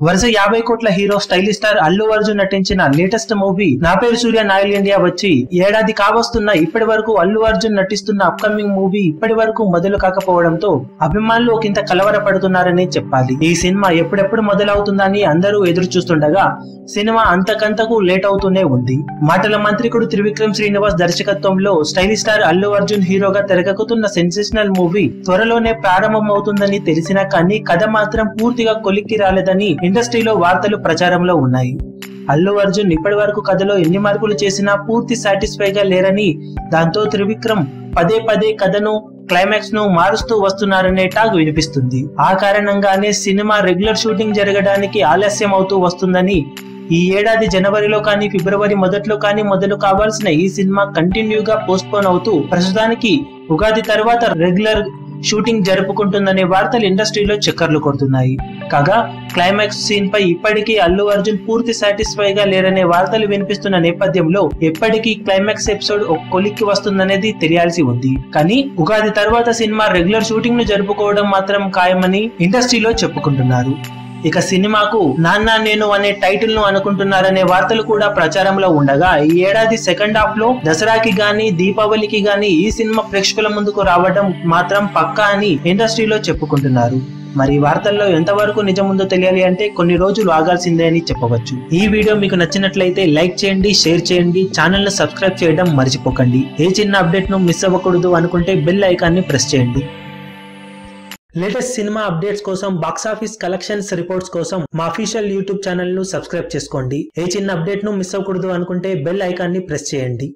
వరుస 50 కోట్ల hero stylish star Allu Arjun నటించిన లేటెస్ట్ మూవీ నా పేరు సూర్య నాయల్ ఇండియా వచ్చి ఏడాది కావస్తున్న ఇప్పటి వరకు అల్లు అర్జున్ నటిస్తున్న అప్కమింగ్ మూవీ ఇప్పటి వరకు మొదలు కాకపోవడంతో అభిమానులు ఒకంత కలవరపడుతున్నారని చెప్పాలి. ఈ సినిమా ఎప్పుడెప్పుడు మొదలవుతుందని అందరూ ఎదురు చూస్తుండగా సినిమా అంతకంతకు లేట్ అవుతూనే ఉంది. మాటల మంత్రికుడు త్రివిక్రమ్ శ్రీనివాస్ దర్శకత్వంలో స్టైలిష్ స్టార్ అల్లు అర్జున్ హీరోగా తెరకెక్కుతున్న సెన్సేషనల్ మూవీ త్వరలోనే ప్రారంభమవుతుందని తెలిసినా కానీ కథ మాత్రం పూర్తిగా కొలిక్కి రాలేదని ఇండస్ట్రీలో వార్తలు ప్రచారంలో ఉన్నాయి. అల్లు అర్జున్ ఇప్పటి వరకు కథలో ఎన్ని మార్పులు చేసినా పూర్తి సాటిస్ఫైగా లేరని, దాంతో త్రివిక్రమ్ పదే పదే కథను క్లైమాక్స్ ను మారుస్తూ వస్తున్నారనే టాక్ వినిపిస్తుంది. ఆ కారణంగానే సినిమా రెగ్యులర్ షూటింగ్ జరగడానికి ఆలస్యం అవుతూ వస్తుందని, ఈ ఏడాది జనవరిలో కానీ ఫిబ్రవరి మొదట్లో కానీ మొదలు కావాల్సిన ఈ సినిమా కంటిన్యూగా పోస్ట్పోన్ అవుతూ ప్రస్తుతానికి ఉగాది తర్వాత రెగ్యులర్ షూటింగ్ జరుపుకుంటుందనే వార్తలు ఇండస్ట్రీలో చక్కర్లు కొడుతున్నాయి. కాగా క్లైమాక్స్ సీన్ పై ఇప్పటికీ అల్లు అర్జున్ పూర్తి సాటిస్ఫైగా లేరనే వార్తలు వినిపిస్తున్న నేపథ్యంలో ఎప్పటికీ క్లైమాక్స్ ఎపిసోడ్ ఒక కొలిక్కి వస్తుందనేది తెలియాల్సి ఉంది. కానీ ఉగాది తర్వాత సినిమా రెగ్యులర్ షూటింగ్ ను జరుపుకోవడం మాత్రం ఖాయమని ఇండస్ట్రీలో చెప్పుకుంటున్నారు. ఇక సినిమాకు నాన్న నేను అనే టైటిల్ ను అనుకుంటున్నారనే వార్తలు కూడా ప్రచారంలో ఉండగా, ఈ ఏడాది సెకండ్ హాఫ్ లో దసరాకి గాని దీపావళికి గాని ఈ సినిమా ప్రేక్షకుల ముందుకు రావడం మాత్రం పక్కా అని ఇండస్ట్రీలో చెప్పుకుంటున్నారు. మరి వార్తల్లో ఎంతవరకు నిజముందో తెలియాలి అంటే కొన్ని రోజులు ఆగాల్సిందే అని చెప్పవచ్చు. ఈ వీడియో మీకు నచ్చినట్లయితే లైక్ చేయండి, షేర్ చేయండి, ఛానల్ ను సబ్స్క్రైబ్ చేయడం మర్చిపోకండి. ఏ చిన్న అప్డేట్ ను మిస్ అవ్వకూడదు అనుకుంటే బెల్ ఐకాన్ ని ప్రెస్ చేయండి. లేటెస్ట్ సినిమా అప్డేట్స్ కోసం, బాక్సాఫీస్ కలెక్షన్స్ రిపోర్ట్స్ కోసం మా అఫీషియల్ యూట్యూబ్ ఛానల్ ను సబ్స్క్రైబ్ చేసుకోండి. ఏ చిన్న అప్డేట్ ను మిస్ అవ్వకూడదు అనుకుంటే బెల్ ఐకాన్ ని ప్రెస్ చేయండి.